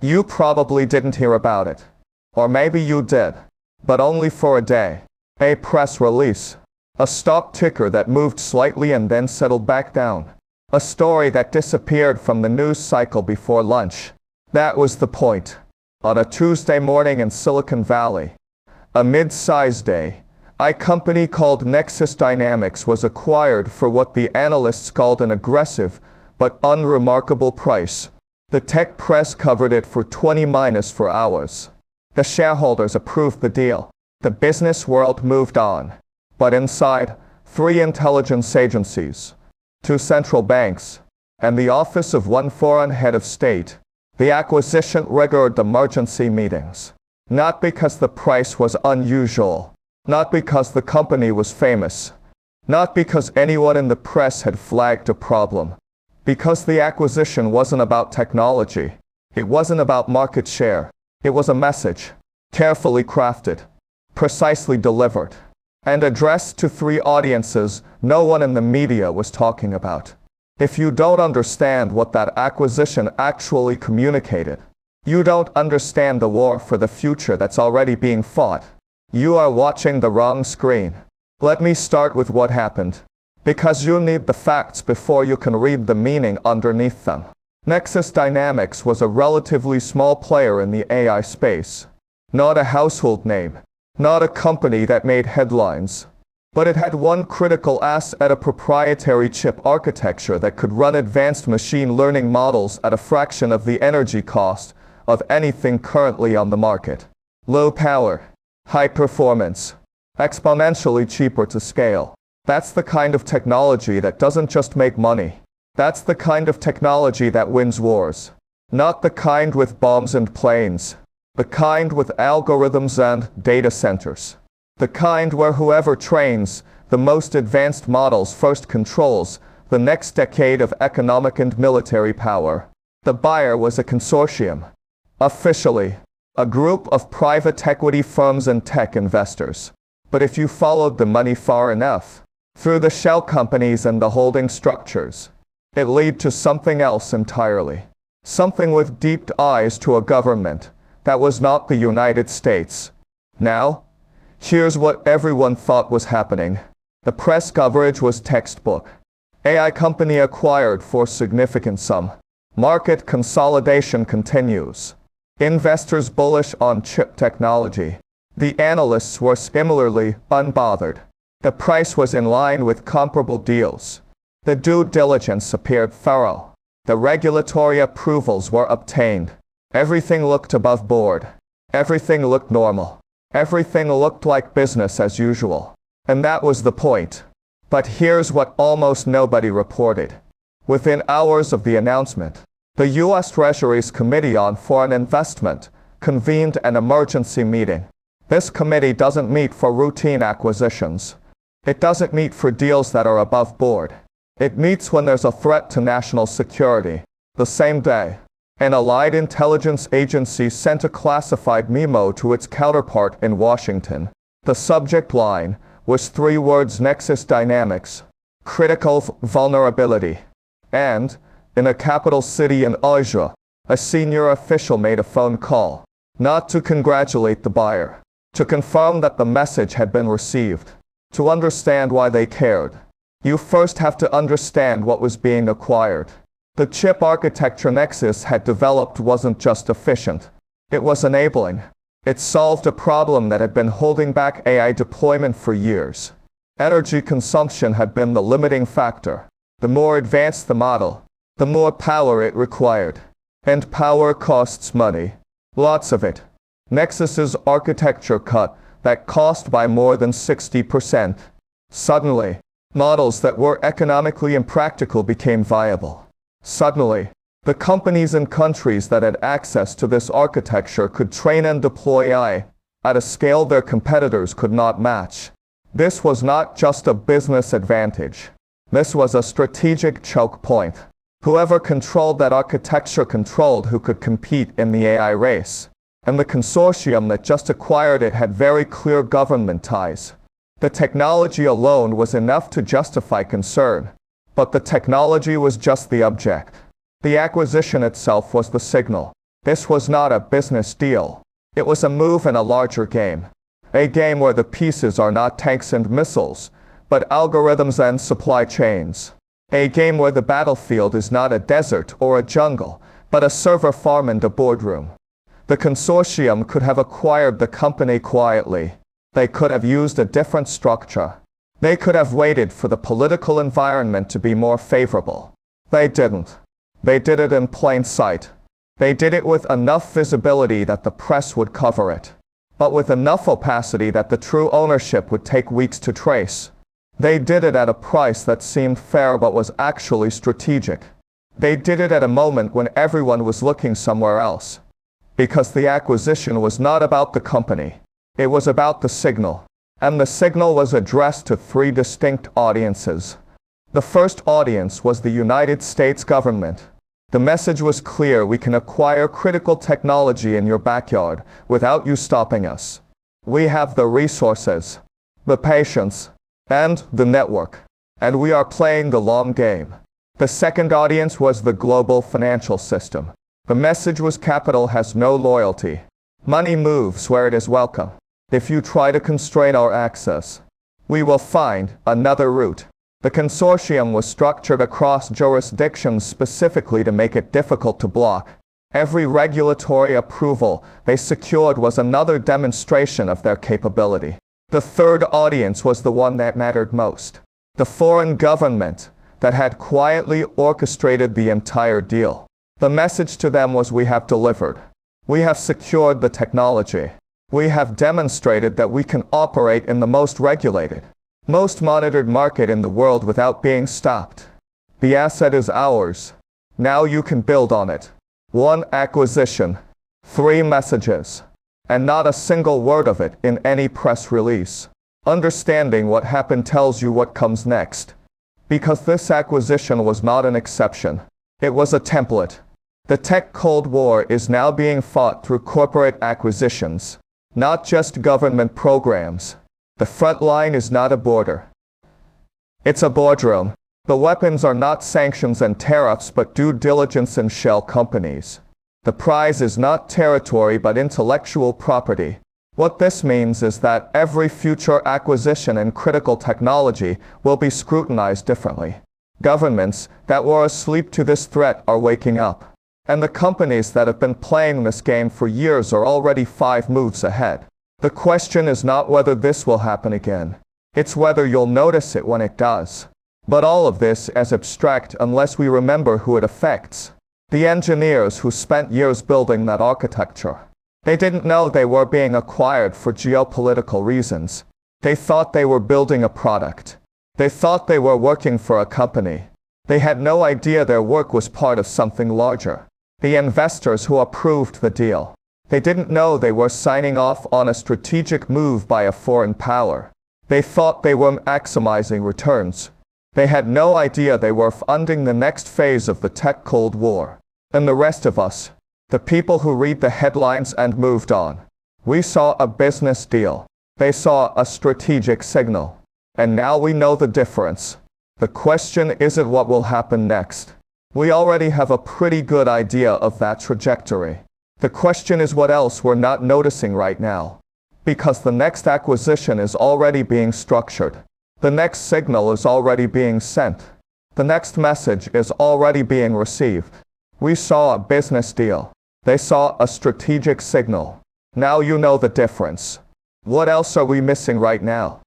You probably didn't hear about it. Or maybe you did. But only for a day. A press release. A stock ticker that moved slightly and then settled back down. A story that disappeared from the news cycle before lunch. That was the point. On a Tuesday morning in Silicon Valley, a mid-sized AI company called Nexus Dynamics was acquired for what the analysts called an aggressive but unremarkable price. The tech press covered it for 20-4 hours. The shareholders approved the deal. The business world moved on. But inside, 3 intelligence agencies, 2 central banks, and the office of 1 foreign head of state, the acquisition triggered emergency meetings. Not because the price was unusual. Not because the company was famous. Not because anyone in the press had flagged a problem. Because the acquisition wasn't about technology. It wasn't about market share. It was a message. Carefully crafted. Precisely delivered. And addressed to 3 audiences no one in the media was talking about. If you don't understand what that acquisition actually communicated, you don't understand the war for the future that's already being fought. You are watching the wrong screen. Let me start with what happened. Because you need the facts before you can read the meaning underneath them. Nexus Dynamics was a relatively small player in the AI space. Not a household name. Not a company that made headlines. But it had one critical asset: a proprietary chip architecture that could run advanced machine learning models at a fraction of the energy cost of anything currently on the market. Low power. High performance. Exponentially cheaper to scale. That's the kind of technology that doesn't just make money. That's the kind of technology that wins wars. Not the kind with bombs and planes. The kind with algorithms and data centers. The kind where whoever trains the most advanced models first controls the next decade of economic and military power. The buyer was a consortium. Officially, a group of private equity firms and tech investors. But if you followed the money far enough, through the shell companies and the holding structures, it led to something else entirely. Something with deep ties to a government that was not the United States. Now, here's what everyone thought was happening. The press coverage was textbook. AI company acquired for significant sum. Market consolidation continues. Investors bullish on chip technology. The analysts were similarly unbothered. The price was in line with comparable deals. The due diligence appeared thorough. The regulatory approvals were obtained. Everything looked above board. Everything looked normal. Everything looked like business as usual. And that was the point. But here's what almost nobody reported. Within hours of the announcement, the U.S. Treasury's Committee on Foreign Investment convened an emergency meeting. This committee doesn't meet for routine acquisitions. It doesn't meet for deals that are above board. It meets when there's a threat to national security. The same day, an allied intelligence agency sent a classified memo to its counterpart in Washington. The subject line was 3 words: Nexus Dynamics, critical vulnerability. And, in a capital city in Asia, a senior official made a phone call, not to congratulate the buyer, to confirm that the message had been received. To understand why they cared, you first have to understand what was being acquired. The chip architecture Nexus had developed wasn't just efficient. It was enabling. It solved a problem that had been holding back AI deployment for years. Energy consumption had been the limiting factor. The more advanced the model, the more power it required. And power costs money. Lots of it. Nexus's architecture cut that cost by more than 60%. Suddenly, models that were economically impractical became viable. Suddenly, the companies and countries that had access to this architecture could train and deploy AI at a scale their competitors could not match. This was not just a business advantage. This was a strategic choke point. Whoever controlled that architecture controlled who could compete in the AI race. And the consortium that just acquired it had very clear government ties. The technology alone was enough to justify concern. But the technology was just the object. The acquisition itself was the signal. This was not a business deal. It was a move in a larger game. A game where the pieces are not tanks and missiles, but algorithms and supply chains. A game where the battlefield is not a desert or a jungle, but a server farm and a boardroom. The consortium could have acquired the company quietly. They could have used a different structure. They could have waited for the political environment to be more favorable. They didn't. They did it in plain sight. They did it with enough visibility that the press would cover it, but with enough opacity that the true ownership would take weeks to trace. They did it at a price that seemed fair but was actually strategic. They did it at a moment when everyone was looking somewhere else. Because the acquisition was not about the company. It was about the signal. And the signal was addressed to three distinct audiences. The first audience was the United States government. The message was clear: we can acquire critical technology in your backyard without you stopping us. We have the resources, the patience, and the network. And we are playing the long game. The second audience was the global financial system. The message was: capital has no loyalty. Money moves where it is welcome. If you try to constrain our access, we will find another route. The consortium was structured across jurisdictions specifically to make it difficult to block. Every regulatory approval they secured was another demonstration of their capability. The third audience was the one that mattered most. The foreign government that had quietly orchestrated the entire deal. The message to them was: we have delivered. We have secured the technology. We have demonstrated that we can operate in the most regulated, most monitored market in the world without being stopped. The asset is ours. Now you can build on it. One acquisition, 3 messages, and not a single word of it in any press release. Understanding what happened tells you what comes next. Because this acquisition was not an exception. It was a template. The tech Cold War is now being fought through corporate acquisitions, not just government programs. The front line is not a border. It's a boardroom. The weapons are not sanctions and tariffs but due diligence and shell companies. The prize is not territory but intellectual property. What this means is that every future acquisition in critical technology will be scrutinized differently. Governments that were asleep to this threat are waking up. And the companies that have been playing this game for years are already 5 moves ahead. The question is not whether this will happen again. It's whether you'll notice it when it does. But all of this is abstract unless we remember who it affects. The engineers who spent years building that architecture. They didn't know they were being acquired for geopolitical reasons. They thought they were building a product. They thought they were working for a company. They had no idea their work was part of something larger. The investors who approved the deal. They didn't know they were signing off on a strategic move by a foreign power. They thought they were maximizing returns. They had no idea they were funding the next phase of the tech Cold War. And the rest of us, the people who read the headlines and moved on. We saw a business deal. They saw a strategic signal. And now we know the difference. The question isn't what will happen next. We already have a pretty good idea of that trajectory. The question is what else we're not noticing right now. Because the next acquisition is already being structured. The next signal is already being sent. The next message is already being received. We saw a business deal. They saw a strategic signal. Now you know the difference. What else are we missing right now?